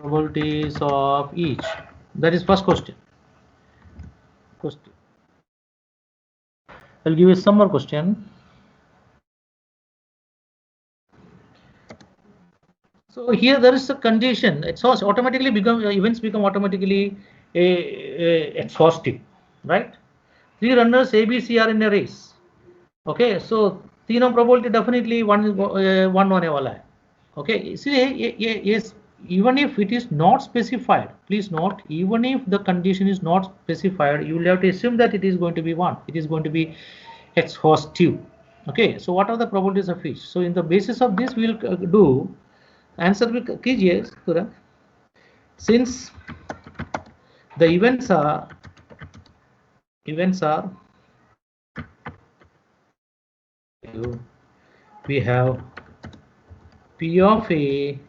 probabilities of each. That is first question. I'll give you some more question. So here there is a condition. It's automatically become events become automatically exhaustive, right? 3 runners A, B, C are in a race. Okay, so तीनों probability definitely one होने वाला है. Okay, इसलिए yes, even if it is not specified, please note, even if the condition is not specified, you will have to assume that it is going to be 1. It is going to be exhaustive. Okay, so what are the probabilities of each? So in the basis of this, we will do answer कीजिए तुरंत. Since the events are we have P of A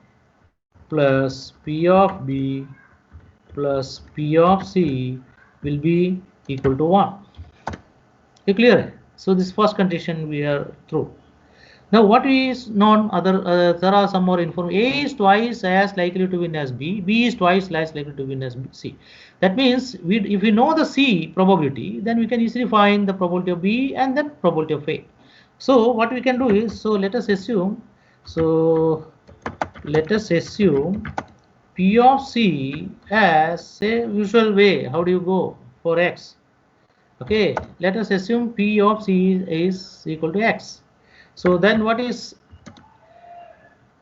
plus P of B plus P of C will be equal to 1. You clear? So this first condition we are through. Now what is known other there are some more information. A is twice as likely to win as B. B is twice as likely to win as C. That means if we know the C probability, then we can easily find the probability of B and then probability of A. So what we can do is, so let us assume P of C as a usual way. How do you go for X? Okay, let us assume P of C is equal to X. So then what is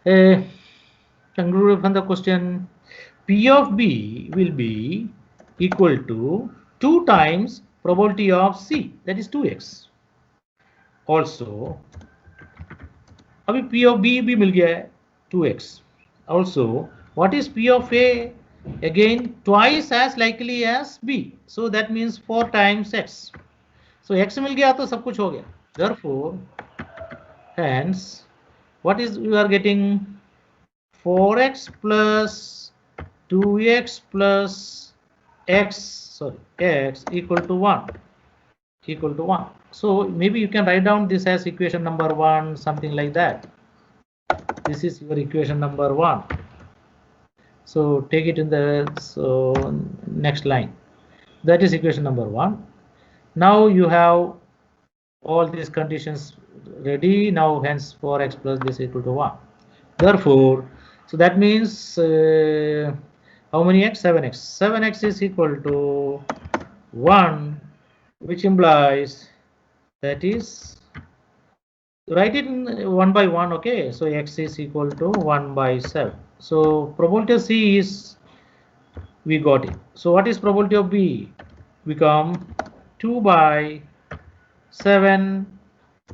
congruent from the question? P of B will be equal to 2 times probability of C, that is 2x. Also, अभी P of B भी मिल गया है 2x. Also, what is P of A? Again, twice as likely as B. So that means 4 times x. So x मिल गया तो सब कुछ हो गया. Therefore, hence, what is you are getting? 4x plus 2x plus x equal to 1. So maybe you can write down this as equation number 1, something like that. This is your equation number 1. So take it in the next line. That is equation number 1. Now you have all these conditions ready. Now hence 4x plus this equal to 1. Therefore, so that means how many x? 7x. 7x is equal to 1, which implies that is, write it in 1 by 1. Okay, so x is equal to 1 by 7. So probability of C is, we got it. So what is probability of B? Become 2 by 7,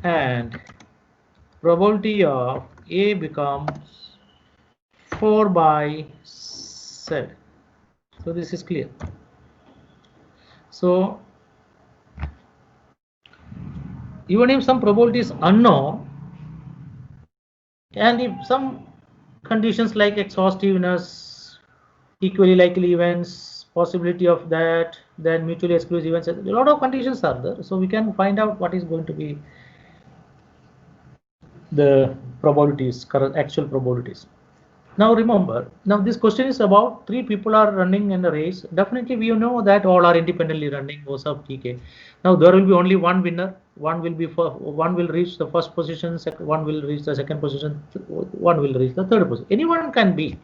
and probability of A becomes 4 by 7. So this is clear. So even if some probability is unknown, and if some conditions like exhaustiveness, equally likely events, possibility of that, then mutually exclusive events, a lot of conditions are there. So we can find out what is going to be the probabilities, actual probabilities. Now remember, now this question is about 3 people are running in a race. Definitely we know that all are independently running. Now there will be only one winner. One will reach the first position, one will reach the second position, one will reach the third position. Anyone can be.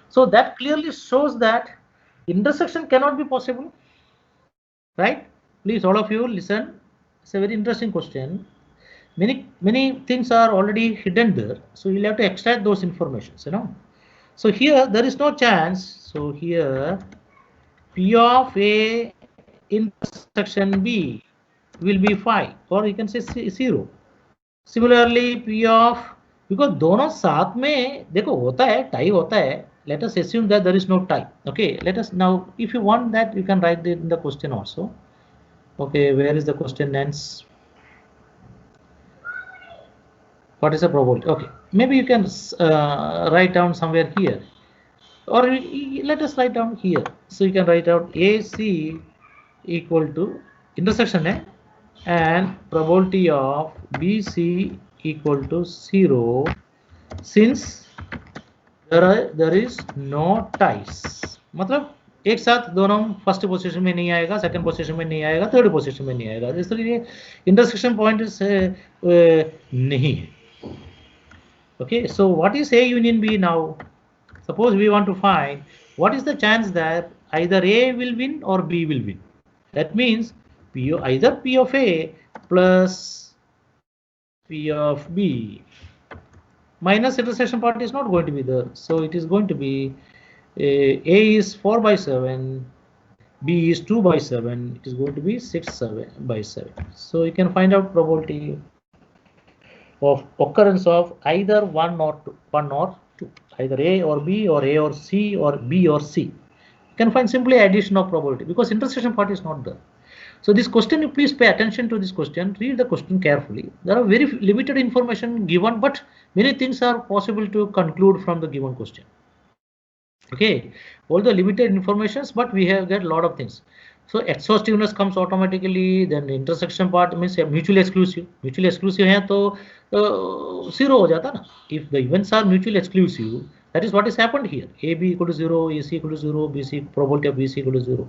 So that clearly shows that intersection cannot be possible, right? Please, all of you listen. It's a very interesting question. Many things are already hidden there, so you'll have to extract those informations, So here there is no chance. So here P of A intersection B will be 5, or you can say 0. Similarly, P of, because दोनों साथ में देखो होता है, tie होता है. Let us assume that there is no tie. Okay, let us now, if you want that, you can write it in the question also. Okay, where is the question ends? What is the probability? Okay, maybe you can write down somewhere here, or let us write down here. So you can write out AC equal to intersection and probability of BC equal to 0, since there is no ties. मतलब एक साथ दोनों first position में नहीं आएगा, second position में नहीं आएगा, थर्ड पोजीशन में नहीं आएगा, इसलिए इंटरसेक्शन पॉइंट नहीं है. Okay, so what is A union B now? Suppose we want to find what is the chance that either A will win or B will win. That means either P of A plus P of B minus intersection part is not going to be there. So it is going to be A is 4 by 7, B is 2 by 7, it is going to be 6 by 7. So you can find out probability of occurrence of either one or two, either A or B or A or C or B or C. You can find simply addition of probability because intersection part is not there. So this question, you please pay attention to this question, read the question carefully. There are very limited information given, but many things are possible to conclude from the given question. Okay, all the limited informations, but we have got a lot of things. So exhaustiveness comes automatically, then intersection part means mutually exclusive. Mutually exclusive है तो zero हो जाता ना. If the events are mutually exclusive, that is what has happened here. AB equal to 0, AC equal to 0, BC probability of BC equal to 0.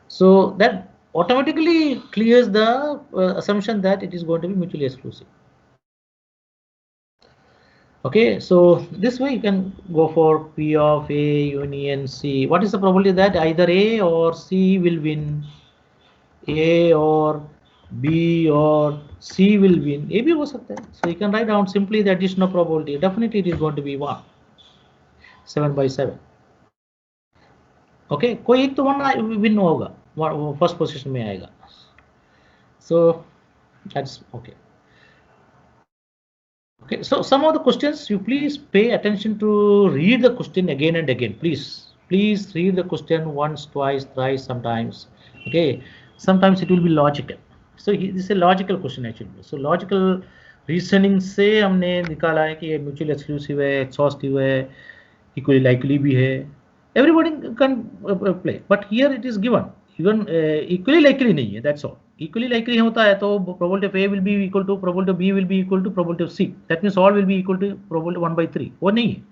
So that automatically clears the assumption that it is going to be mutually exclusive. Okay, so this way you can go for P of A union C. What is the probability that either A or C will win? A or B or C will win. A भी हो सकता है. So you can write down simply the additional probability. Definitely it is going to be 1. 7 by 7. Okay, कोई एक तो one win होगा, first position में आएगा. So that's okay. Okay, so some of the questions you please pay attention to read the question again and again. Please read the question once, twice, thrice, sometimes. Okay, sometimes it will be logical. So this is a logical question actually. So logical reasoning से हमने निकाला है कि ये mutually exclusive है, exhaustive है, equally likely भी है. Everybody can play, but here it is given. Even equally likely नहीं है. That's all. Equally likely होता है तो probability of A will be equal to probability of B will be equal to probability of C. That means all will be equal to probability 1 by 3. वो नहीं है.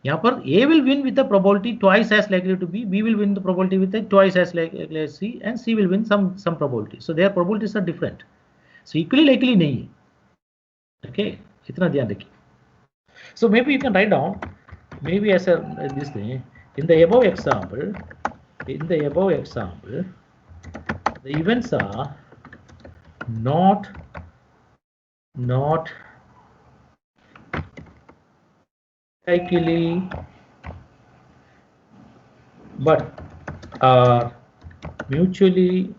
यहाँ पर A will win with the probability twice as likely to B, B will win the probability with the twice as likely as C, and C will win some probability. So their probabilities are different. So equally likely नहीं है. Okay, इतना ध्यान रखिए. So maybe you can write down maybe as this thing in the above example. The events are not likely but are mutually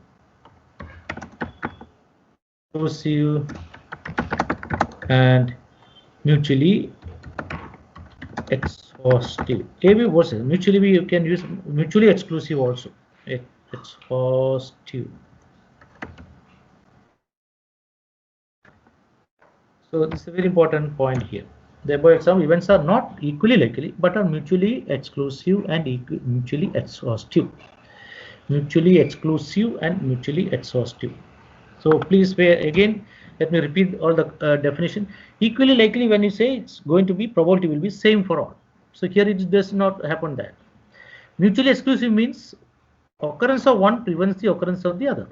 exclusive and mutually exhaustive. AB was mutually you can use mutually exclusive also. Exhaustive. So this is a very important point here. Therefore, some events are not equally likely but are mutually exclusive and mutually exhaustive. Mutually exclusive and mutually exhaustive. So please again, let me repeat all the definition. Equally likely, when you say it's going to be, probability will be same for all. So here it does not happen that. Mutually exclusive means occurrence of one prevents the occurrence of the other.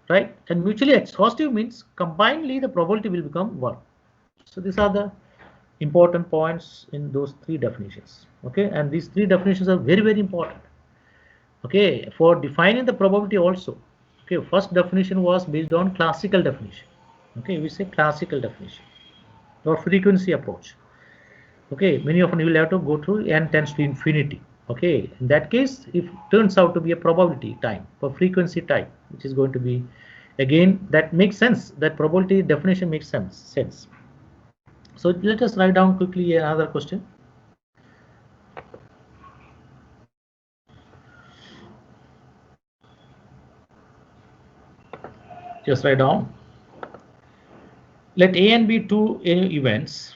Right? And mutually exhaustive means combinedly the probability will become 1. So these are the important points in those three definitions. Okay, and these three definitions are very, very important. Okay, for defining the probability also. Okay, first definition was based on classical definition. Okay, we say classical definition or frequency approach. Okay, many of you will have to go through n tends to infinity. Okay, in that case, if it turns out to be a probability time for frequency type, which is going to be, again, that makes sense. That probability definition makes sense. So let us write down quickly another question. Just write down. Let A and B two events.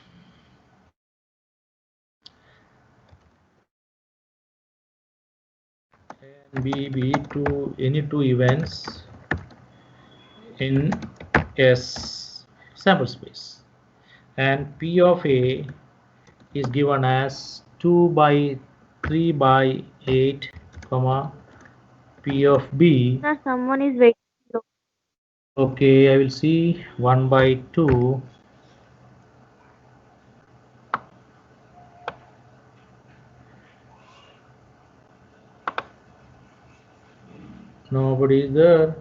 B be to any two events in S sample space, and P of A is given as 2 by 3 by 8 comma P of B. Sir, someone is waiting. Okay, I will see 1 by 2. Nobody is there.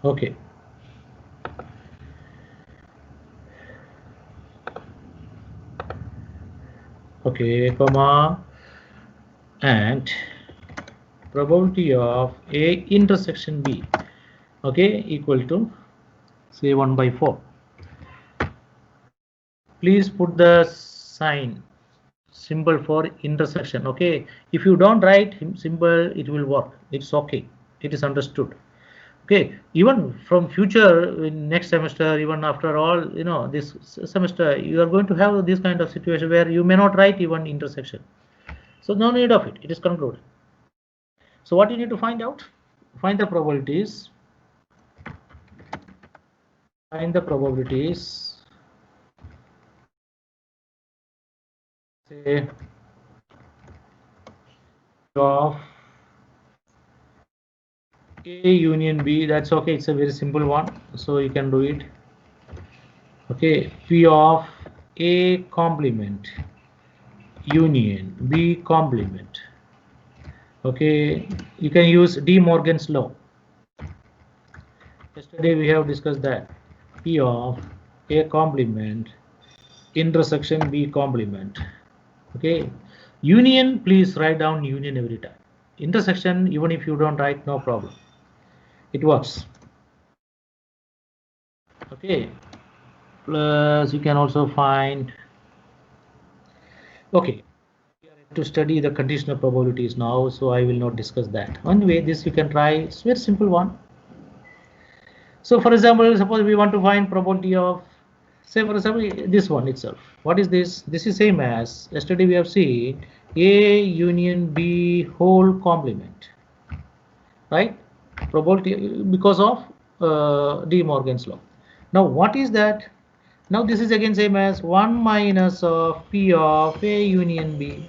Okay. Okay, comma, and probability of A intersection B, okay, equal to say 1 by 4. Please put the sign symbol for intersection. Okay, if you don't write symbol, it will work. It's okay, it is understood. Okay, even from future in next semester, even after all, this semester, you are going to have this kind of situation where you may not write even intersection. So no need of it, it is concluded. So what you need to find out? Find the probabilities. Find the probabilities. Say of A union B. That's okay. It's a very simple one, so you can do it. Okay, P of A complement union B complement. Okay, you can use De Morgan's law. Yesterday we have discussed that P of A complement intersection B complement. Okay, union, please write down union every time. Intersection, even if you don't write, no problem, it works. Okay, plus you can also find, okay, we are to study the conditional probabilities now, so I will not discuss that. Anyway, this you can try. It's very simple one. So for example, suppose we want to find probability of, say for example, this one itself. What is this? This is same as yesterday we have seen A union B whole complement, right? Probability because of De Morgan's law. Now what is that? Now this is again same as 1 minus of P of A union B.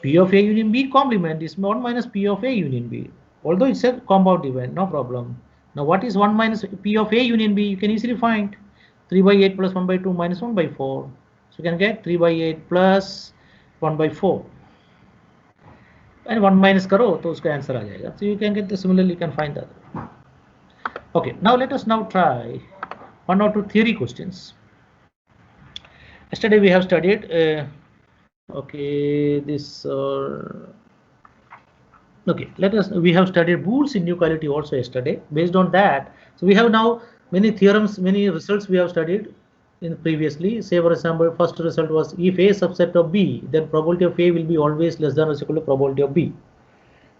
P of A union B complement is 1 minus P of A union B. Although it's a compound event, no problem. Now what is 1 minus P of A union B? You can easily find 3 by 8 plus 1 by 2 minus 1 by 4. So you can get 3 by 8 plus 1 by 4. And 1 minus karo, तो उसका answer आ जाएगा. So you can get the similarly you can find that. Okay, now let us now try one or two theory questions. Yesterday we have studied okay, this okay, we have studied Boole's inequality also yesterday. Based on that, so we have now many theorems, many results we have studied in previously. Say for example, first result was if A subset of B, then probability of A will be always less than or equal to probability of B.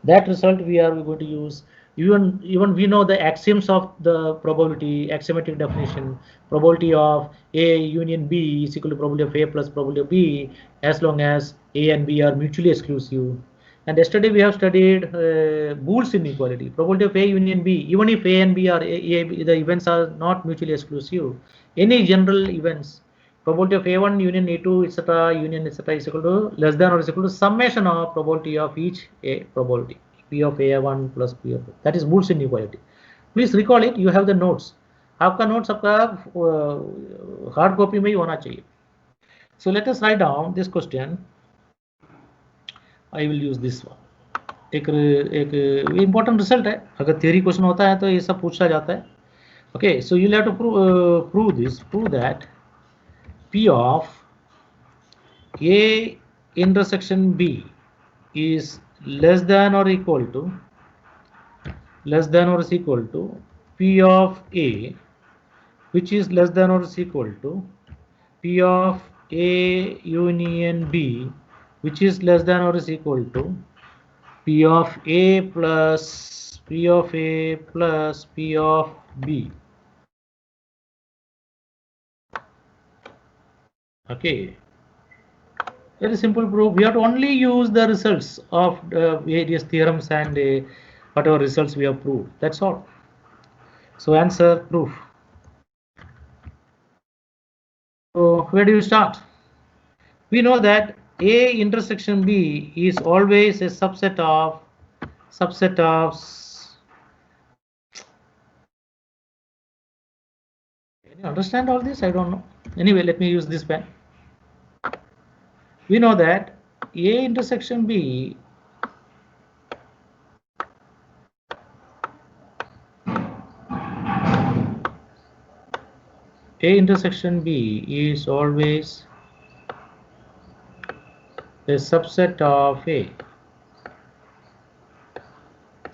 That result we are going to use. Even we know the axioms of the probability, axiomatic definition. Probability of A union B is equal to probability of A plus probability of B, as long as A and B are mutually exclusive. And yesterday we have studied Boole's inequality. Probability of A union B, even if A and B are the events are not mutually exclusive, any general events, probability of A1 union A2 etc. union etc. is equal to less than or is equal to summation of probability of each A probability. P of A1 plus P of A. That is Boole's inequality. Please recall it. You have the notes. आपका notes आपका hard copy में ही होना चाहिए. So let us write down this question. I will use this one. एक important result है. अगर theory question होता है तो ये सब पूछा जाता है. Okay, so you'll have to prove that P of A intersection B is less than or equal to P of A, which is less than or is equal to P of A union B, which is less than or is equal to P of A plus P of A plus P of B. Okay, very simple proof. We have to only use the results of various theorems and whatever results we have proved. That's all. So answer proof. So where do you start? We know that A intersection B is always a subset of Can you understand all this? I don't know. Anyway, let me use this pen. We know that A intersection B is always a subset of A.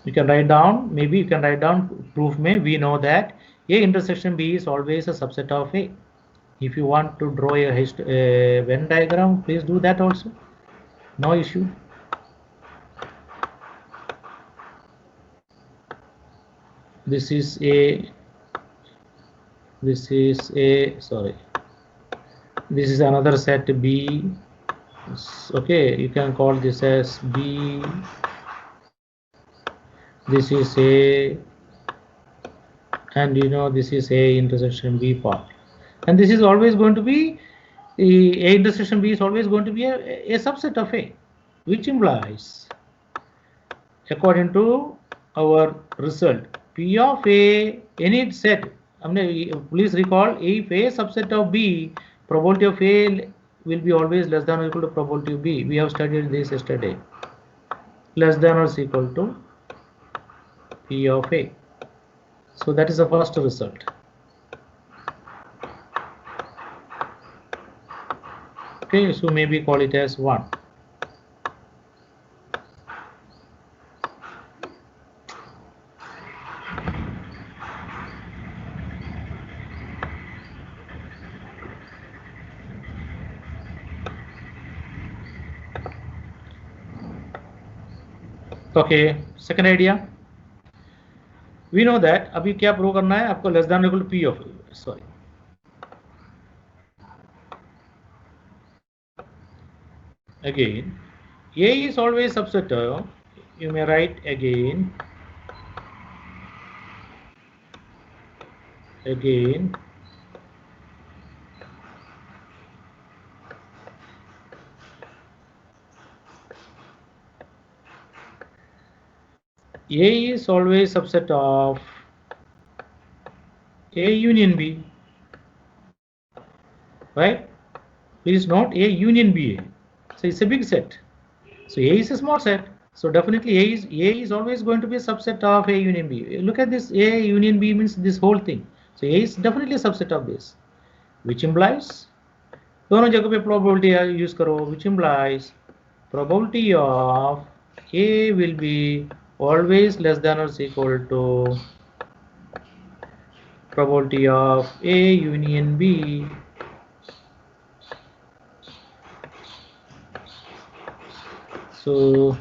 You can write down, maybe you can write down proof me. We know that A intersection B is always a subset of A. If you want to draw a Venn diagram, please do that also. No issue. This is another set B. Okay, you can call this as B. This is A, and you know this is A intersection B part, and this is always going to be A intersection B is always going to be a subset of A, which implies, according to our result, P of A, any set, please recall, if A subset of B, probability of A will be always less than or equal to probability of B. We have studied this yesterday. Less than or equal to P of A. So that is the first result. Okay, so maybe call it as 1. Okay, second idea. We know that अभी क्या prove करना है आपको, less than equal to P of sorry. Again, A is always subset of, you may write again A is always subset of A union B, right? Please note A union B. So it's a big set. So A is a small set. So definitely A is always going to be a subset of A union B. Look at this, A union B means this whole thing. So A is definitely a subset of this, which implies दोनों जगह पे probability use करो, which implies probability of A will be always less than or equal to probability of A union B. So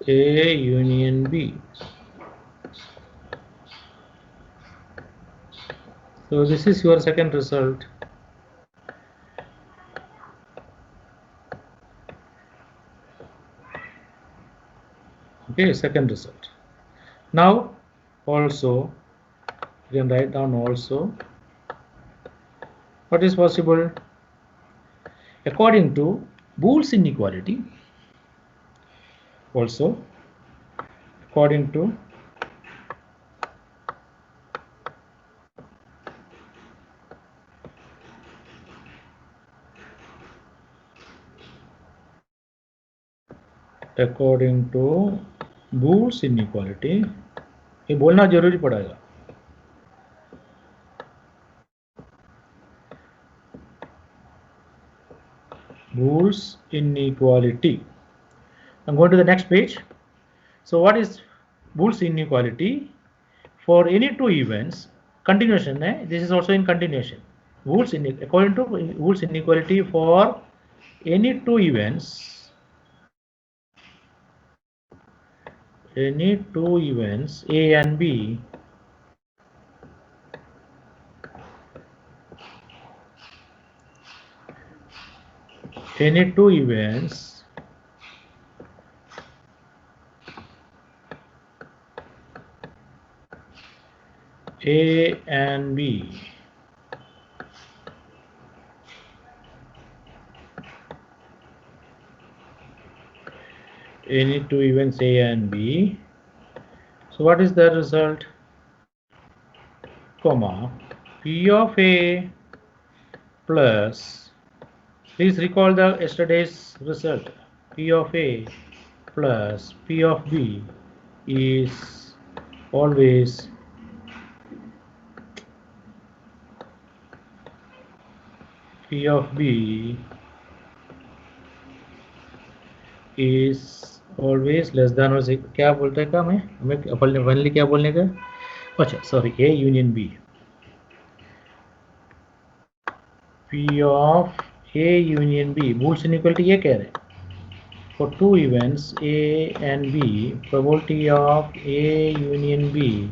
A union B. So this is your second result. Okay, second result. Now also you can write down also what is possible according to Boole's inequality. Also according to Boole's inequality, ये बोलना जरूरी पड़ेगा. Boole's inequality. I'm going to the next page. So what is Boole's inequality? For any two events, continuation, this is also in continuation. According to Boole's inequality for any two events, A and B, any two events A and B. Any two events A and B. So what is the result? Comma P of A plus, please recall the yesterday's result. P of A plus P of B is always P of B is always less than or क्या बोलते हैं क्या हमें finally क्या बोलने का? अच्छा sorry, A union B. P of A union B Boole's inequality ये कह रहे हैं. For two events A and B, probability of A union B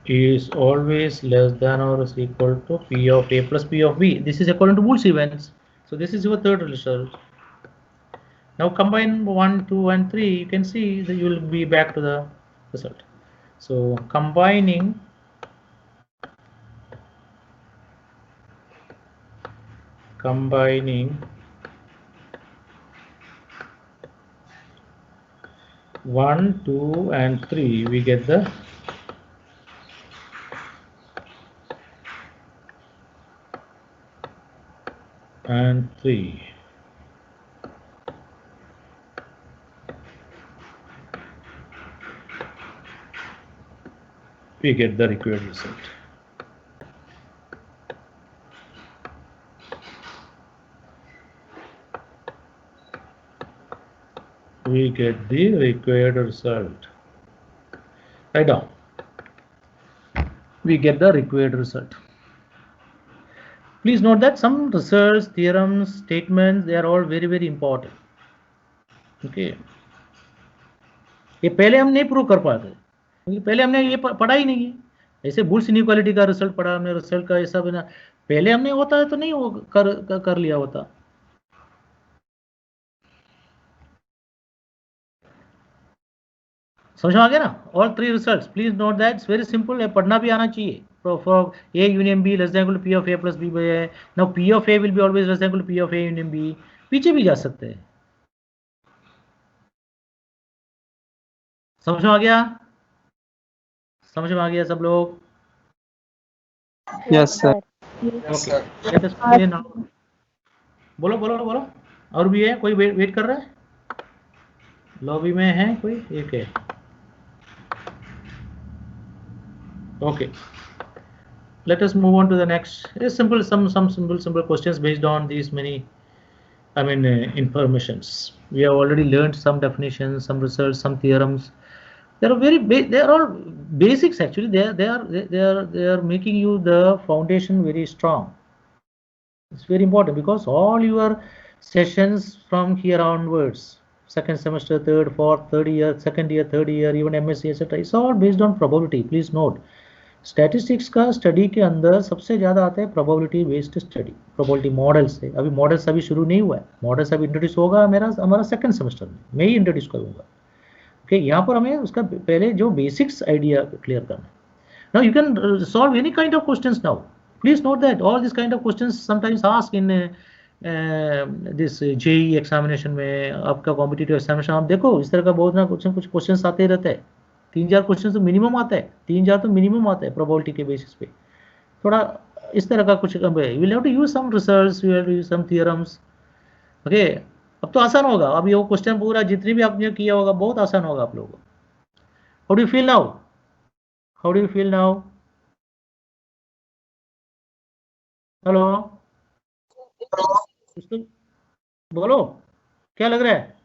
is always less than or is equal to P of A plus P of B. This is according to Boole's events. So this is your third result. Now combine 1, 2 and 3, you can see that you will be back to the result. So combining 1, 2 and 3, we get the and 3. We get the required result. We get the required result. Write down. We get the required result. Please note that some results, theorems, statements, they are all very, very important. Okay. ये पहले हम नहीं prove कर पाते क्योंकि पहले हमने ये पढ़ा ही नहीं है. ऐसे बुल्स इनइक्वालिटी का रिजल्ट पढ़ा हमने, रिजल्ट का ऐसा बना, पहले हमने होता है तो नहीं वो कर लिया होता. समझ में आ गया ना? All three results, please note that it's very simple है, पढ़ना भी आना चाहिए. For A union B less than equal to P of A plus B by A. Now P of A will be always less than equal to P of A union B. पीछे भी जा सकते हैं. समझ में आ गया? समझ में आ गया सब लोग? Yes sir. Okay, let us begin now. बोलो बोलो बोलो. और भी है कोई? वेट कर रहा है? लॉबी में है कोई? एक है. Okay, let us move on to the next. It's simple, some simple questions based on these many informations. We have already learned some definitions, some results, some theorems. They are all basics actually. They are making you the foundation very strong. It's very important because all your sessions from here onwards, second semester, third, fourth, third year, second year, third year, even MSc, etc., it's all based on probability. Please note. Statistics का study के अंदर सबसे ज़्यादा आता है probability based study, probability model से. अभी models अभी शुरू नहीं हुआ है, मॉडल्स अभी इंट्रोड्यूस होगा हमारा सेकंड सेमेस्टर में, मैं ही इंट्रोड्यूस करूँगा. ओके, यहाँ पर हमें उसका पहले जो बेसिक्स आइडिया क्लियर करना है. Now you can solve any kind of questions now. Please note that all this kind of questions sometimes ask in this JEE examination में, आपका कॉम्पिटिटिव एग्जामिनेशन. आप देखो इस तरह का बहुत ना कुछ क्वेश्चंस आते रहते हैं. 3-4 क्वेश्चन तो मिनिमम आता है, 3-4 तो मिनिमम आता है प्रोबेबिलिटी के बेसिस पे. थोड़ा इस तरह का कुछ you will have to use some research, you have to use some theorems. Okay, अब तो आसान होगा. अब ये वो क्वेश्चन पूरा जितनी भी आपने किया होगा बहुत आसान होगा आप लोगों को. How do you feel now? How do you feel now? Hello, बोलो क्या लग रहा है?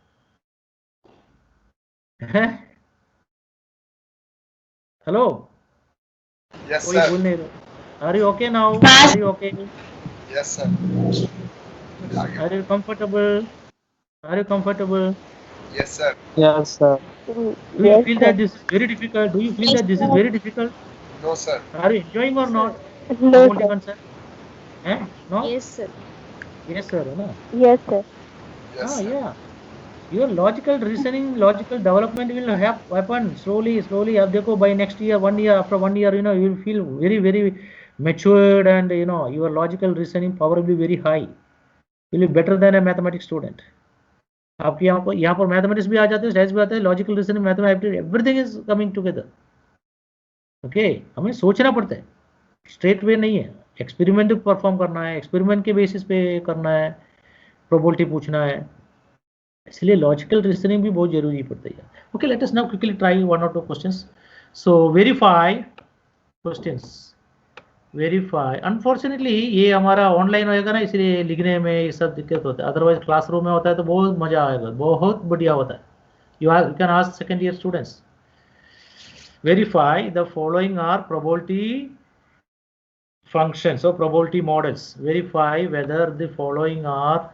हेलो. Yes, कोई sir. बोल नहीं रहा. Are you okay now? Are you okay? Yes, sir. Are you comfortable? Are you comfortable? Yes, sir. Yes sir. Do you feel that this is very difficult? Do you feel that this is very difficult? No, sir. Are you enjoying or not? No, Only sir. one, sir. Eh? No? Yes, sir. Yes, sir. है ना? Yes, sir. Yes, sir. Yeah. Your logical reasoning, logical development will happen slowly, slowly. अब देखो by next year, 1 year, after 1 year, you will feel very, very matured, and your logical reasoning power will be very high. Will be better than a mathematics student. आपके यहाँ पर mathematics भी आ जाते हैं, statistics भी आते हैं, logical reasoning, mathematics, everything is coming together. Okay, हमें सोचना पड़ता है, स्ट्रेट वे नहीं है. एक्सपेरिमेंट परफॉर्म करना है, एक्सपेरिमेंट के बेसिस पे करना है, प्रोबेबिलिटी पूछना है, इसलिए लॉजिकल रीजनिंग भी बहुत जरूरी पड़ता है. Okay, let us now quickly try 1 or 2 questions. So verify questions, verify. Unfortunately ये हमारा ऑनलाइन होएगा ना, इसलिए लिखने में ये सब दिक्कत होता है. अदरवाइज क्लासरूम में होता है तो बहुत मजा आएगा, बहुत बढ़िया होता है. You can ask second year students. Verify the following are probability functions or probability models. Verify whether the following are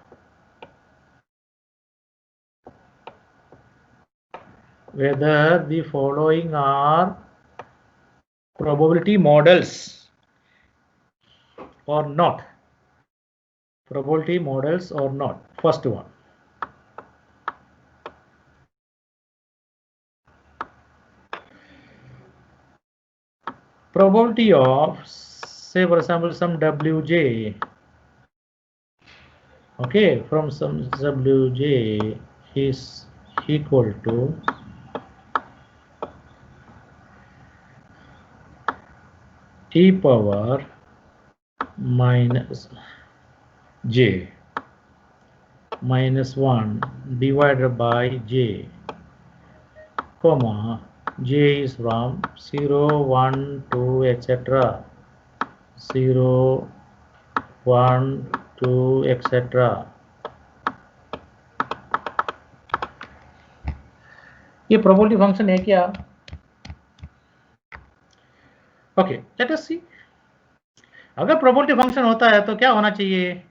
probability models or not. Probability models or not. First one. Probability of, say for example, some Wj. Okay, from some Wj is equal to e power minus j minus 1 divided by j, comma, j is from 0, 1, 2, etc. 0, 1, 2, etc. ये probability function है क्या? Okay, late us सी. अगर probability function होता है तो क्या होना चाहिए?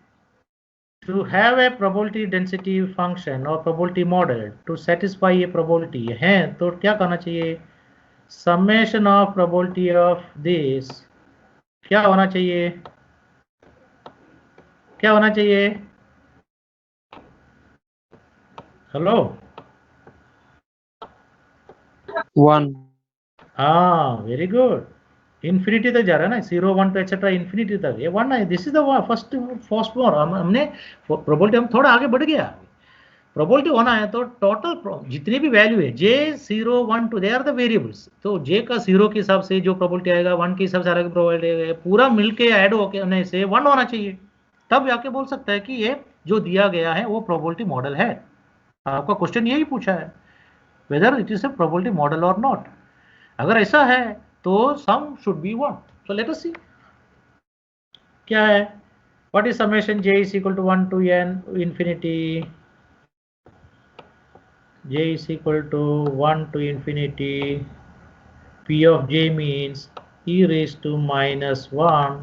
To have a probability density function or probability model to satisfy a probability है तो क्या करना चाहिए? Summation of probability of this क्या होना चाहिए? क्या होना चाहिए? हेलो, 1. हाँ, वेरी गुड. इन्फिनिटी तक जा रहा है ना, 0, 1 टू एक्सेट्रा इन्फिनिटी तक. ये 1 है, दिस इज द फर्स्ट मोर. हमने प्रोबेबिलिटी, हम थोड़ा आगे बढ़ गया. प्रोबेबिलिटी होना है तो टोटल जितनी भी वैल्यू है, j 0, 1, 2, they are the variables. तो j का 0 के हिसाब से जो प्रोबेबिलिटी आएगा, 1 के हिसाब से अलग प्रोबेबिलिटी आएगा, पूरा मिलके ऐड होने से 1 होना चाहिए. तब जाके बोल सकता है कि ये जो दिया गया है वो प्रोबेबिलिटी मॉडल है. आपका क्वेश्चन यही पूछा है, whether it is a probability model और नॉट. अगर ऐसा है तो sum should be 1. So let us see क्या है. What is summation j is equal to 1 to n infinity, j is equal to 1 to infinity, p of j means e raised to minus 1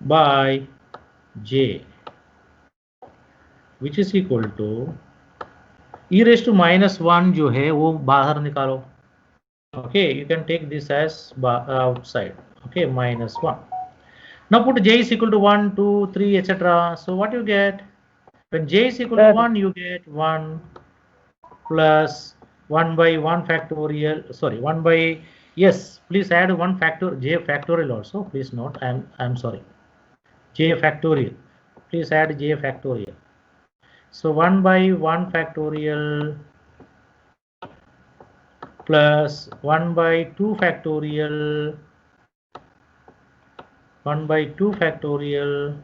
by j, which is equal to e raised to minus 1 जो है वो बाहर निकालो. Okay, you can take this as outside. Okay, minus 1. Now put j is equal to 1, 2, 3, etc. So what you get? When j is equal to 1, you get 1 plus 1 by 1 factorial. Sorry, 1 by, yes, please add 1 factor, j factorial also. Please note, I'm sorry, j factorial. Please add j factorial. So 1 by 1 factorial plus 1 by 2 factorial, 1 by 2 factorial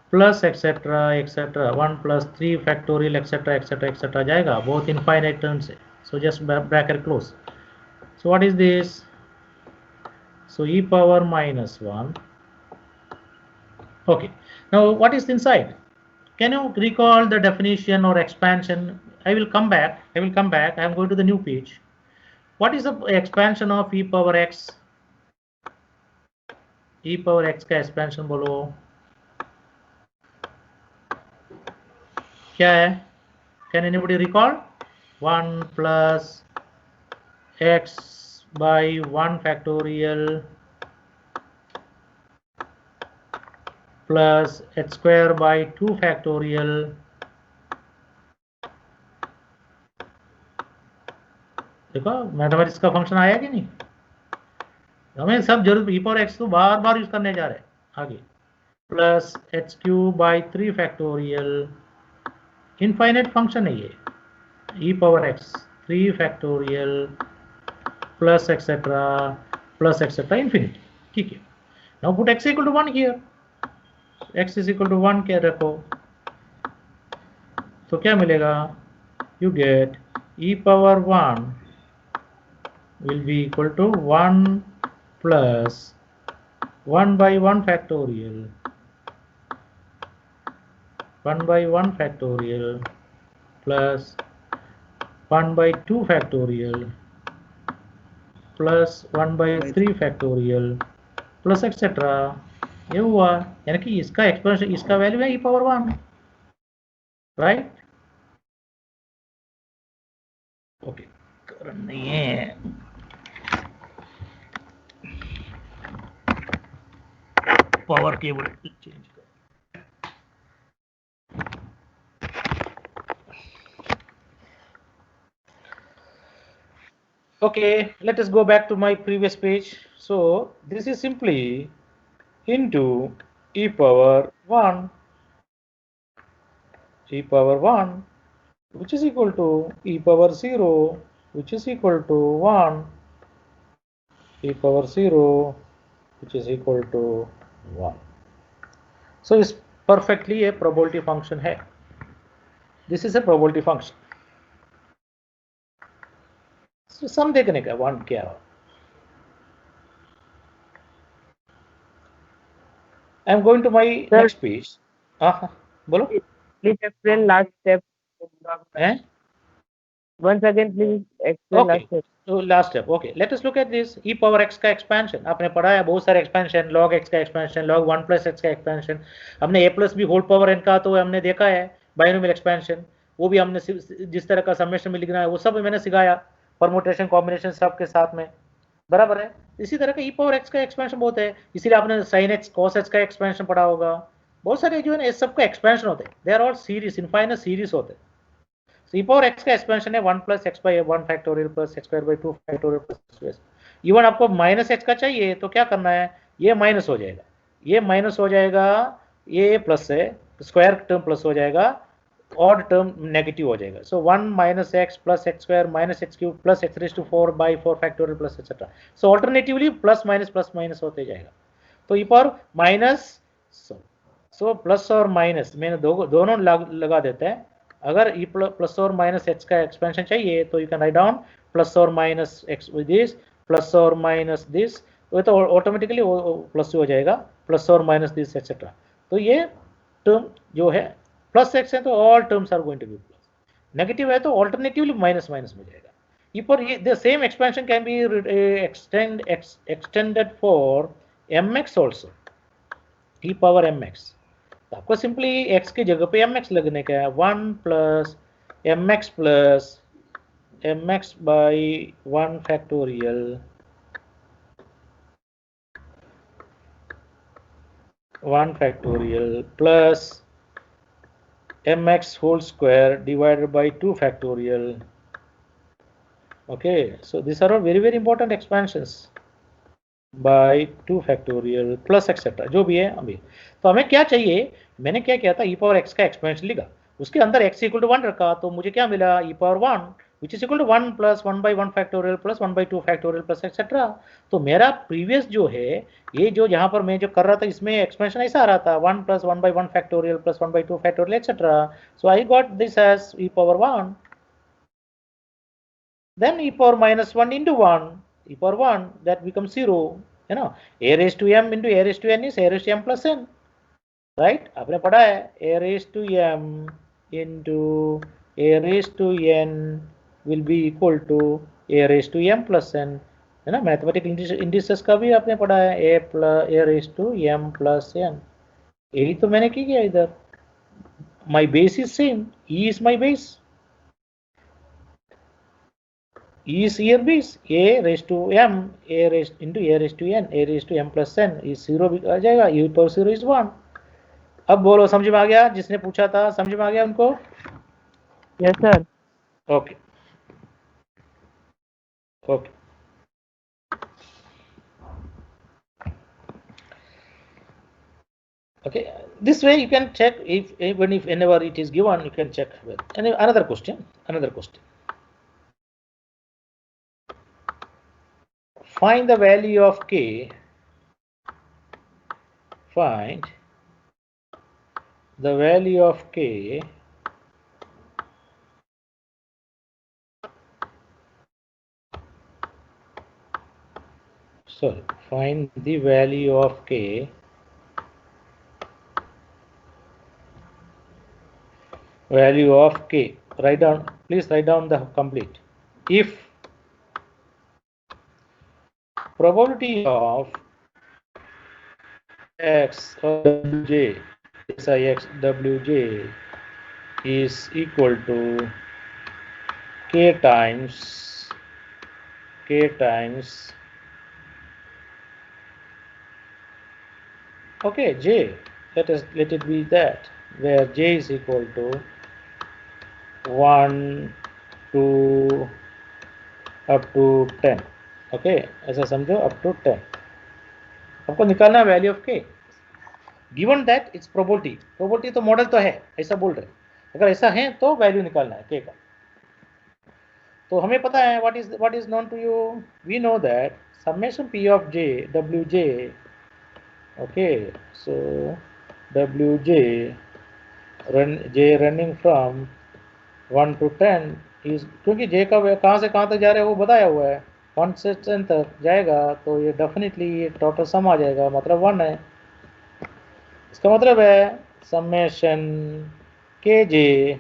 plus etc etc, 1 plus 3 factorial etc etc etc जाएगा, बहुत infinite terms है. So just bracket close. So what is this? So e power minus 1. Okay, now what is inside? Can you recall the definition or expansion? I will come back. I am going to the new page. What is the expansion of e power x? E power x का expansion बोलो क्या है? Can anybody recall? 1 plus x by 1 factorial plus h square by 2 factorial देखो mathematics का function आया कि नहीं, हमें सब जरूरत e पावर x तो बार बार यूज करने जा रहे हैं आगे, plus h cube by 3 factorial, infinite function है ये, e power x 3 factorial plus etcetera infinity, ठीक है। Now put x equal to 1 here, x is equal to 1 क्या रखो, तो क्या मिलेगा, you get e power 1 will be equal to 1 plus 1 by 1 factorial, 1 by 1 factorial plus 1 by 2 factorial plus 1 by 3 factorial plus etcetera, ये हुआ, यानी कि इसका एक्सपेंशन, इसका वैल्यू है e power 1, right. Okay, current नहीं है, पावर केबल चेंज कर, okay, let us go back to my previous page. So this is simply into e power 1, which is equal to e power 0, which is equal to 1, e power 0, which is equal to 1. So it's perfectly a probability function है. This is a probability function. So sum देखने का 1 क्या हो. I am going to my next page. बोलो. Please explain last step. Once again, please explain last step. So last step. Okay. Let us look at this e power x का expansion. आपने पढ़ा है बहुत सारे expansion, log x का expansion, log 1 plus x का expansion. हमने a plus b whole power n का तो हमने देखा है binomial expansion. वो भी हमने जिस तरह का समेशन में लिखना है वो सब मैंने सिखाया, परमुटेशन कॉम्बिनेशन सब के साथ में, बराबर है। इसी तरह का e पावर x का एक्सपेंशन बहुत है, इसीलिए आपने sin x cos x का एक्सपेंशन पढ़ा होगा। बहुत सारे जो है ना सब का एक्सपेंशन होते हैं, they are all series, infinite series होते हैं। so e पावर x का एक्सपेंशन है 1 plus x by 1 factorial plus x square by 2 factorial plus, even आपको माइनस x का चाहिए तो क्या करना है, ये माइनस हो जाएगा, ये माइनस हो जाएगा, ये प्लस है, स्क्वायर टर्म प्लस हो जाएगा, ऑड टर्म नेगेटिव हो जाएगा। So 1 minus x plus x square minus x cube plus x raise to 4 by 4 factorial plus etcetera. So alternatively plus minus होते जाएगा। तो e power minus, so plus और minus मैंने दोनों लगा देते हैं। अगर ई प्लस और माइनस एक्स का एक्सपेंशन चाहिए तो you can write down plus और minus x with this plus और माइनस दिस, तो ऑटोमेटिकली प्लस हो जाएगा, प्लस और माइनस दिस एक्सेट्रा। तो ये टर्म जो है प्लस एक्स है तो all terms are going to be plus, negative है तो ऑल्टरनेटिवली माइनस माइनस में जाएगा। ये पर the same expansion can be extended for mx also, e power mx। तो आपको सिंपली x की जगह पे mx लगने का है, 1 plus mx by 1 factorial 1 factorial plus mx whole square divided by 2 factorial. Okay, so these are all very very important expansions by 2 factorial plus etc. जो भी है अभी। तो हमें क्या चाहिए, मैंने क्या किया था, e पावर x का एक्सपेंशन लिखा, उसके अंदर x इक्वल टू 1 रखा, तो मुझे क्या मिला, e power 1 which is equal to 1 plus 1 by 1 factorial plus 1 by 2 factorial plus etc. तो मेरा प्रीवियस जो है, ये जो यहाँ पर मैं जो कर रहा था इसमें एक्सपेंशन ऐसा आ रहा था 1 plus 1 by 1 factorial plus 1 by 2 factorial etc. So I got this as e power 1, then e power minus 1 into 1, e power 1, that becomes 0, you know, a raised to m into a raised to n is a raised to m plus n, right? आपने पढ़ा है a raised to m into a raised to n will be equal to a raised to m plus n, है ना। Mathematical indices का भी आपने पढ़ा है a raised to m plus n, यही तो मैंने की किया इधर। my base is same, e is my base, e is here base, a raised to m, a raised into a raised to n, a raised to m plus n is 0 भी आ जाएगा, e power 0 is 1। अब बोलो समझ में आ गया, जिसने पूछा था समझ में आ गया उनको? Yes sir। Okay. Okay. Okay, this way you can check if even if whenever it is given, you can check with. And another question. Find the value of k. Find the value of k find the value of k write down, please write down the complete. If probability of x or wj x wj is equal to k times okay j, let it be that, where j is equal to 1 to up to 10. Okay ऐसा समझो up to 10 आपको निकालना है value of के given that it's probability तो model तो है ऐसा बोल रहे, अगर ऐसा है तो वैल्यू निकालना है के का। तो हमें पता है what is known to you, we know that summation p of j wj, okay, so wj j running from 1 to 10 is, क्योंकि j का कहाँ से कहाँ तक जा रहा है वो बताया हुआ है, 1 से 10 तक जाएगा तो ये डेफिनेटली ये टोटल सम आ जाएगा, मतलब 1 है। इसका मतलब है समेशन के जे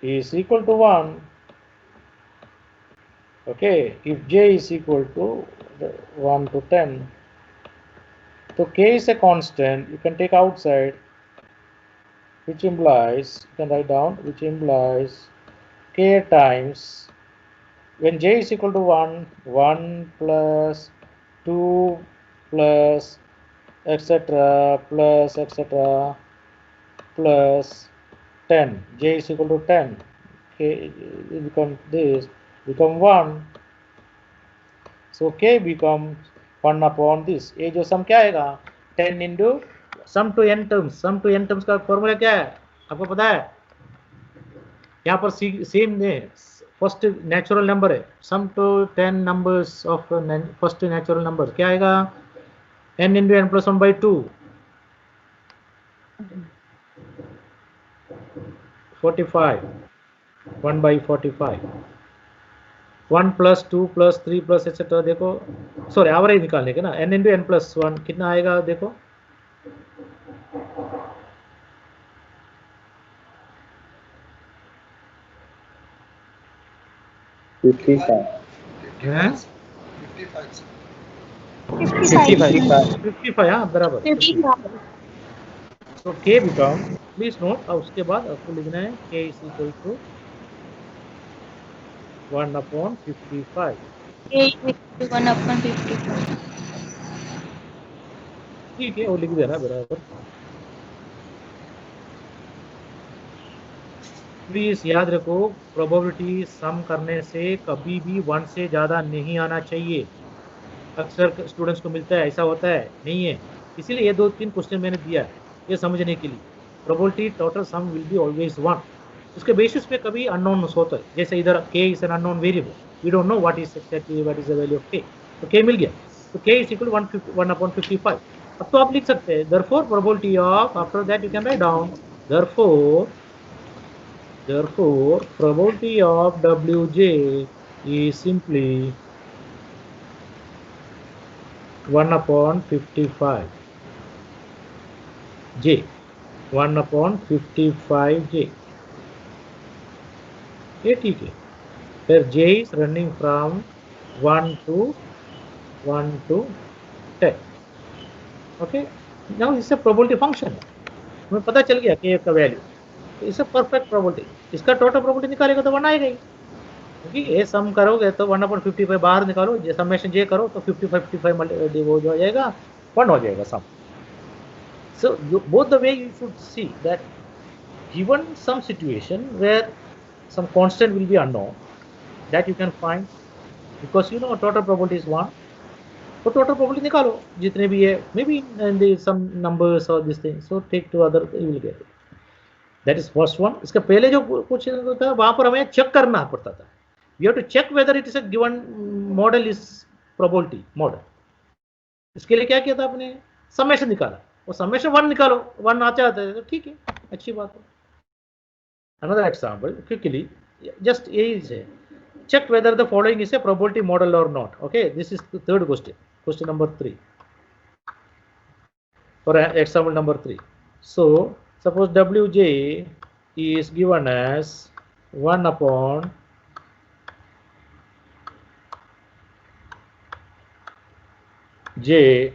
is equal to 1, okay, if j is equal to 1 to 10, so k is a constant, you can take outside, which implies, you can write down, which implies k times, when j is equal to 1 plus 2 plus etc plus 10, j is equal to 10, k become 1, so k becomes 1 upon this, ये जो सम क्या आएगा 10 into sum to n terms का formula क्या है आपको पता है, यहाँ पर सेम फर्स्ट नेचुरल नंबर है, sum to 10 numbers of first natural number क्या आएगा n into n plus 1 by 2 45 1 by 45 1 plus 2 plus 3 plus etc, देखो सॉरी एवरेज निकालने के ना, n into n plus 1 कितना आएगा देखो 55 55 हाँ बराबर। तो k बिकम, प्लीज नोट, और उसके बाद आपको लिखना है k is equal to 1 upon 55, k is equal to 1 upon 55. ठीक है वो लिख देना बराबर। प्लीज याद रखो प्रोबेबिलिटी सम करने से कभी भी 1 से ज़्यादा नहीं आना चाहिए, अक्सर स्टूडेंट्स को मिलता है ऐसा होता है, नहीं है, इसीलिए ये 2-3 क्वेश्चन मैंने दिया है ये समझने के लिए। Probability total sum will be always 1, उसके बेसिस पे कभी अननोन होता है, जैसे इधर k is an unknown variable, we don't know what is exactly what is the value of k, तो k मिल गया, तो k इज इक्वल 1 upon 55। अब तो आप लिख सकते हैं therefore probability of, after that you can write down therefore probability of wj is simply 1 upon 55 j, 1 upon 55 j, ये ठीक है, फिर j is running from 1 to 10, okay, now this is a probability function, हमें पता चल गया कि k का वैल्यू, तो इससे परफेक्ट प्रोबेबिलिटी, इसका टोटल प्रोबेबिलिटी निकालेगा तो 1 आएगा ही, क्योंकि ये सम करोगे तो 1 upon 55 बाहर निकालो, समेशन जे करो तो 55 वो जो आ जाएगा 1 हो जाएगा sum. So both the way you should see that given sum situation where some constant will be unknown, that you can find because you know total probability is 1. तो total probability निकालो जितने भी है, maybe and some numbers or this thing, so take two other, you will get it. That is first one. इसका पहले जो कुछ था वहां पर हमें चेक करना पड़ता था. We have to check whether it is a given model is probability model. इसके लिए क्या किया था आपने, समेशन निकाला, और समेशन 1 निकालो, 1 आ जाता है तो ठीक है, अच्छी बात है. Another example quickly, just is check whether the following is a probability model or not. Okay, this is the third question, question number 3, for example number 3. So suppose Wj is given as 1 upon j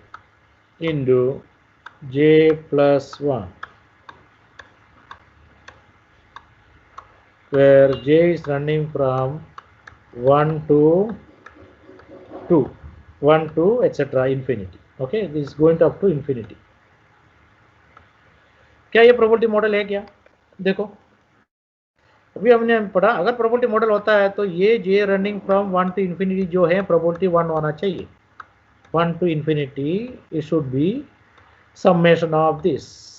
into j plus 1, where j is running from 1 to 2, 1 to etc. infinity. Okay, this is going to up to infinity. क्या ये probability model है क्या? देखो अभी हमने पढ़ा, अगर probability model होता है तो ये जे रनिंग फ्रॉम 1 टू इंफिनिटी जो है प्रोबेबिलिटी 1 होना चाहिए. 1 to infinity it should be summation of this,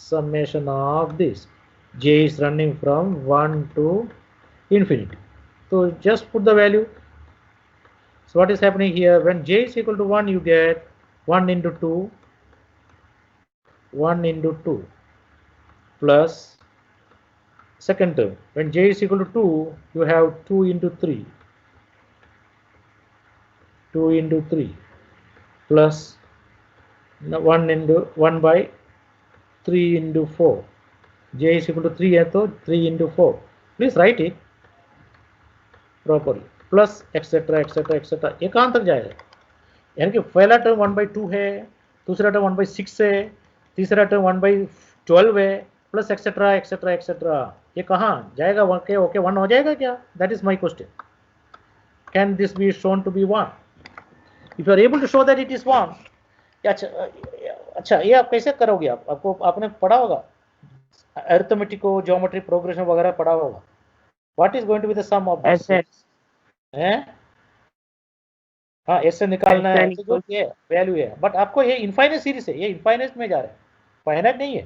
j is running from 1 to infinity. So just put the value. So what is happening here, when j is equal to 1 you get 1 into 2, 1 into 2 plus second term, when j is equal to 2 you have 2 into 3, 2 into 3 plus 1 into 1 by 3 into 4, j is equal to 3 है तो 3 into 4, please write it properly, plus etc etc etc. ये कहाँ तक जाएगा, यानी कि पहला term 1/2 है, दूसरा टर्म 1/6 है, तीसरा टर्म 1/12 है, प्लस एक्सेट्रा एक्सेट्रा एक्सेट्रा. ये कहाँ जाएगा, ओके ओके 1 हो जाएगा क्या? That is my question. Can this be shown to be 1? If you are able to show that it is 1. अच्छा ये आप कैसे करोगे? आपको आपने पढ़ा होगा अरिथमेटिक को, ज्योमेट्री प्रोग्रेशन वगैरह पढ़ा होगा. What is going to be the sum of this हैं? हाँ, ऐसे निकालना है, जो ये वैल्यू है, बट आपको ये इनफाइनाइट सीरीज है, ये इनफाइनाइट में जा रहा है, फाइनाइट नहीं है.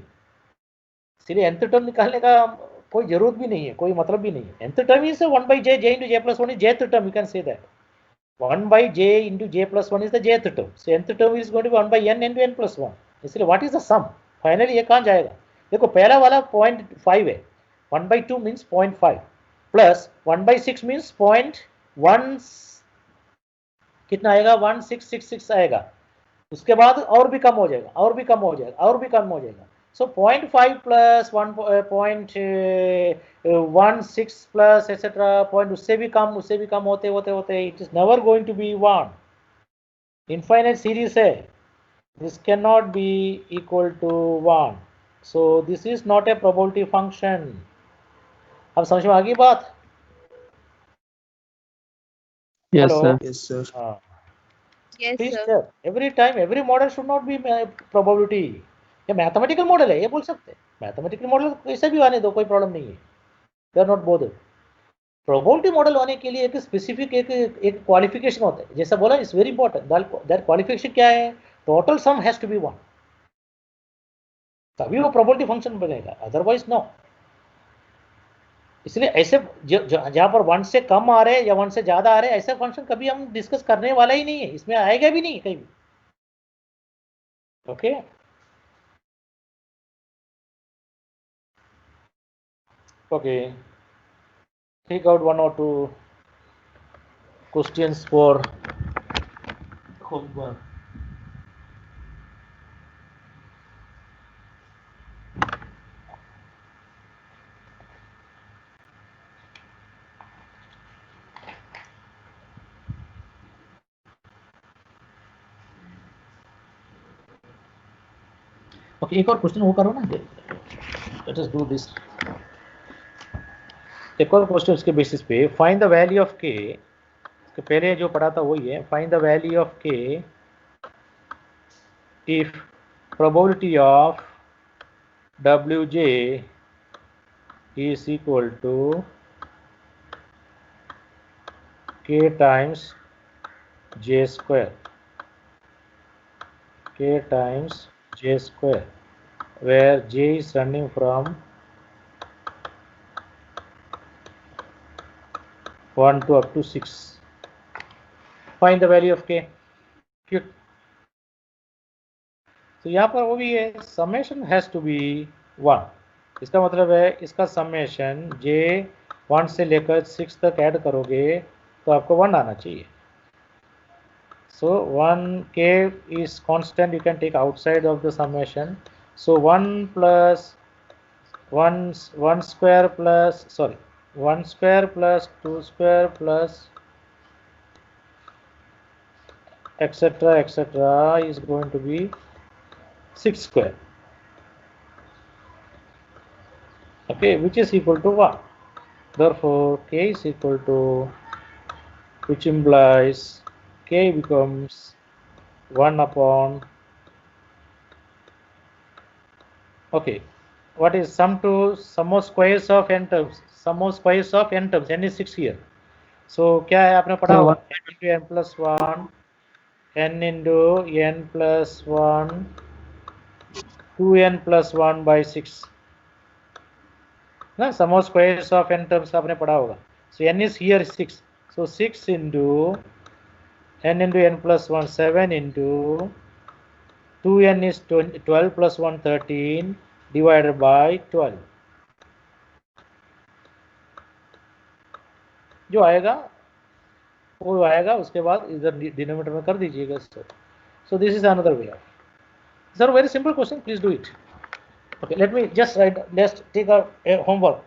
इसलिए nth टर्म निकालने का कोई जरूरत भी नहीं है, कोई मतलब भी नहीं है. nth term is 1/j, j into j plus 1 is jth term, you can say that 1/j into j plus 1 is the jth term. So nth term is going to be 1/n into n plus 1. इसलिए what is the sum? Finally ये कहाँ जाएगा? देखो पहला वाला 0.5 है, 1/2 means 0.5 plus 1/6 means 0.1, कितना आएगा? 1666 आएगा. उसके बाद और भी कम हो जाएगा, और भी कम हो जाएगा, और भी कम हो जाएगा. So 0.5 plus 1.16 plus etc. Point उससे भी कम होते होते it is never going to be 1. Infinite series है, this cannot be equal to 1. So this is not a probability function. अब समझ में आ गई बात? Yes, Hello? sir. Yes, sir. Yes, Please sir. check. Every time, every model should not be probability. ये mathematical model है, ये बोल सकते हैं. मैथमेटिकल मॉडल कैसे भी आने दो, कोई प्रॉब्लम नहीं है. They are not bothered. Probability model होने के लिए एक स्पेसिफिक एक क्वालिफिकेशन होता है, जैसा बोला, it's very important. That qualification क्या है? Total sum has to be 1, तभी वो प्रोबेबिलिटी फंक्शन बनेगा, अदरवाइज नो. इसलिए ऐसे जहां पर 1 से कम आ रहे हैं या 1 से ज्यादा आ रहे हैं, ऐसे फंक्शन कभी हम डिस्कस करने वाला ही नहीं है, इसमें आएगा भी नहीं कहीं भी. Okay okay, take out 1 or 2 questions for homework. Okay, एक और क्वेश्चन वो करो ना, लेट अस डू दिस. एक और क्वेश्चन उसके बेसिस पे, फाइंड द वैल्यू ऑफ के. इसके पहले जो पढ़ा था वही है, फाइंड द वैल्यू ऑफ के if probability of Wj is equal to k times j square, k times j square, where j is running from 1 to up to 6. Find the value of k. Quick. तो यहाँ पर वो भी है, summation has to be 1. इसका मतलब है इसका समेशन j 1 से लेकर 6 तक ऐड करोगे तो आपको 1 आना चाहिए. So 1k is constant, you can take outside of the summation. So 1 plus 1 square plus 1 square plus 2 square plus etc is going to be 6 square. Okay, which is equal to 1. Therefore k is equal to, which implies k becomes 1 upon, okay, what is sum of squares of n terms, sum of squares of n terms, n is 6 here. So क्या है आपने पढ़ा होगा, n into n plus 1, n into n plus 1, 2n plus 1 by 6 ना, sum of squares of n terms आपने पढ़ा होगा. So n is here 6, so 6 into n into n plus 1, 7 into 2n is 12 plus 1, 13 divided by 12. जो आएगा वो आएगा, उसके बाद इधर डिनोमिनेटर में कर दीजिएगा. So this is another way of. Sir, very simple question, please do it. Okay, let me just write, let's take a homework.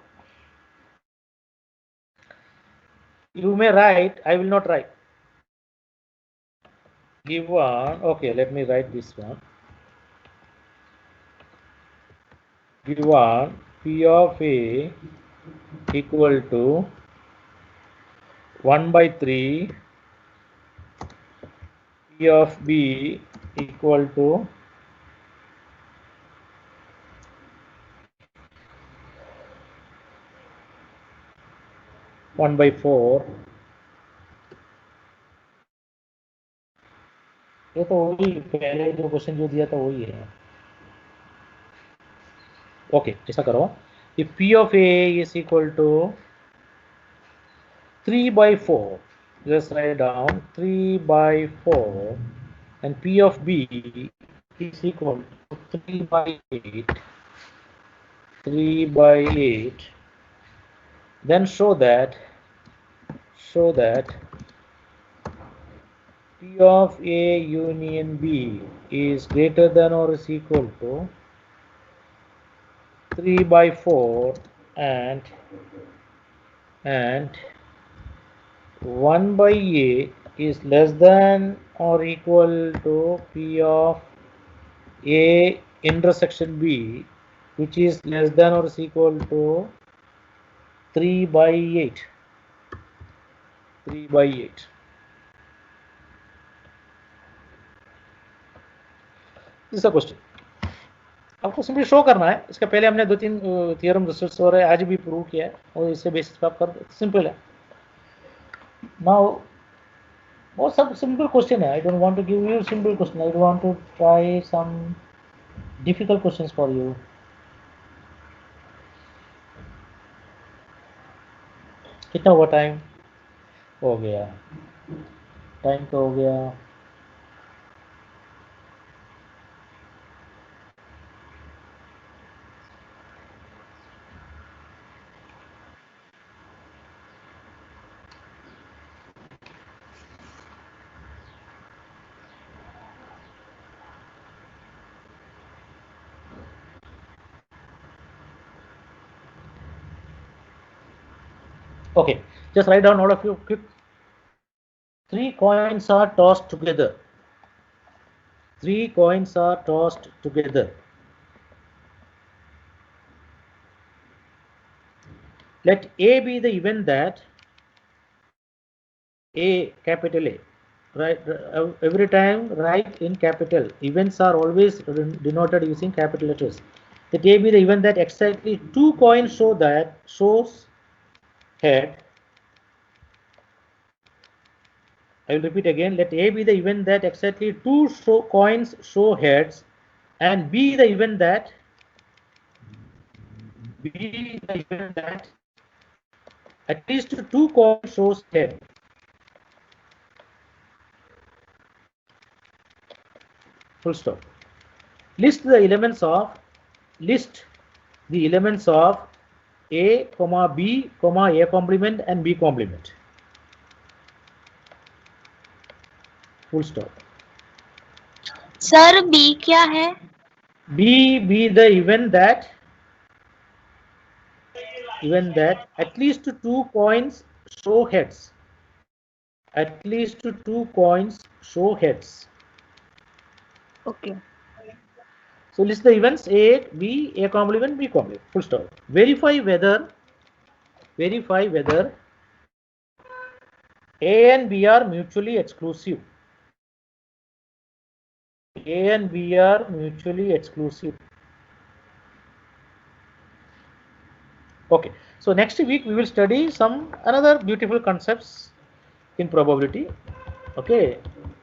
You may write, I will not write. Give one, okay, let me write this one. Give one P of A equal to 1 by 3, P of B equal to 1 by 4. ये तो वही पहले जो question जो दिया था वही है. ओके, ऐसा करो, if P of A is equal to 3 by 4, just write down 3 by 4, and P of B is equal to 3 by 8, 3 by 8, then show that P of A union B is greater than or is equal to 3 by 4 and 1 by A is less than or equal to P of A intersection B, which is less than or is equal to 3 by 8. 3 by 8. This is a question. आपको simply show करना है. इसके पहले हमने 2-3 theorem research हो रहे हैं, आज भी प्रूव किया है, और इससे बेसिस पे आप कर दो. सिंपल है. नाउ वो सब सिंपल क्वेश्चन है. I don't want to give you simple question, I want to try some difficult questions for you. कितना हुआ टाइम? हो गया टाइम तो हो गया. Okay, just write down all of you quick. 3 coins are tossed together. 3 coins are tossed together. Let A be the event that A, capital A, right? Every time write in capital. Events are always denoted using capital letters. Let A be the event that exactly 2 coins shows head I will repeat again. Let A be the event that exactly two coins show heads, and B the event that at least two coins shows head. Full stop. List the elements of A, comma B, comma A complement and B complement. Full stop. Sir B क्या है? B be the event that at least two coins show heads. At least two coins show heads. Okay. So list the events A, B, A complement, B complement. Full stop. Verify whether A and B are mutually exclusive. A and B are mutually exclusive. Okay. So next week we will study another beautiful concepts in probability. Okay.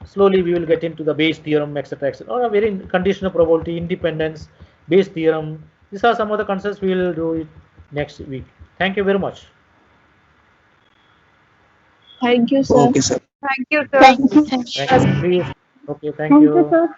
Slowly we will get into the Bayes theorem, etc., or a very conditional probability, independence, Bayes theorem. These are some of the concepts we will do it next week. Thank you very much. Thank you, sir. Okay, sir. Thank you, sir. Thank you. Please. Okay. Thank you. Sir.